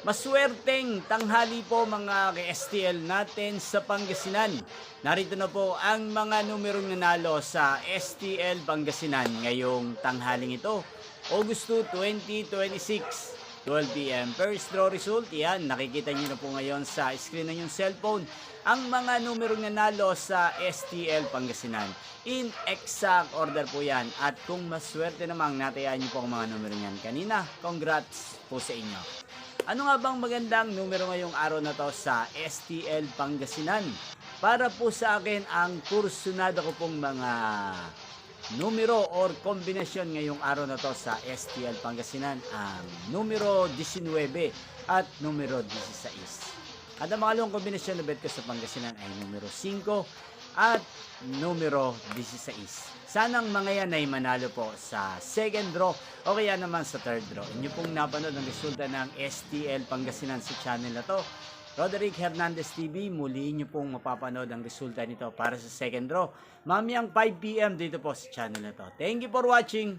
Maswerteng tanghali po mga ka-STL natin sa Pangasinan. Narito na po ang mga numerong nanalo sa STL Pangasinan ngayong tanghaling ito, August 2, 2026. 12 p.m. First draw result, yan, nakikita nyo na po ngayon sa screen ng yung cellphone ang mga numerong nanalo sa STL Pangasinan. In exact order po yan. At kung maswerte namang natayaan nyo po ang mga numero yan kanina, congrats po sa inyo. Ano nga bang magandang numero ngayong araw na to sa STL Pangasinan? Para po sa akin, ang kursunada ko pong mga numero or kombinasyon ngayong araw na to sa STL Pangasinan ang numero 19 at numero 16. At ang mga kombinasyon na bet ko sa Pangasinan ay numero 5 at numero 16. Sanang mga yan ay manalo po sa second draw o kaya naman sa third draw. Inyo pong napanood ang resulta ng STL Pangasinan sa channel na to. Roderick Hernandez TV, muli nyo pong mapapanood ang resulta nito para sa second draw. Mamayang 5 p.m. dito po sa channel na to. Thank you for watching.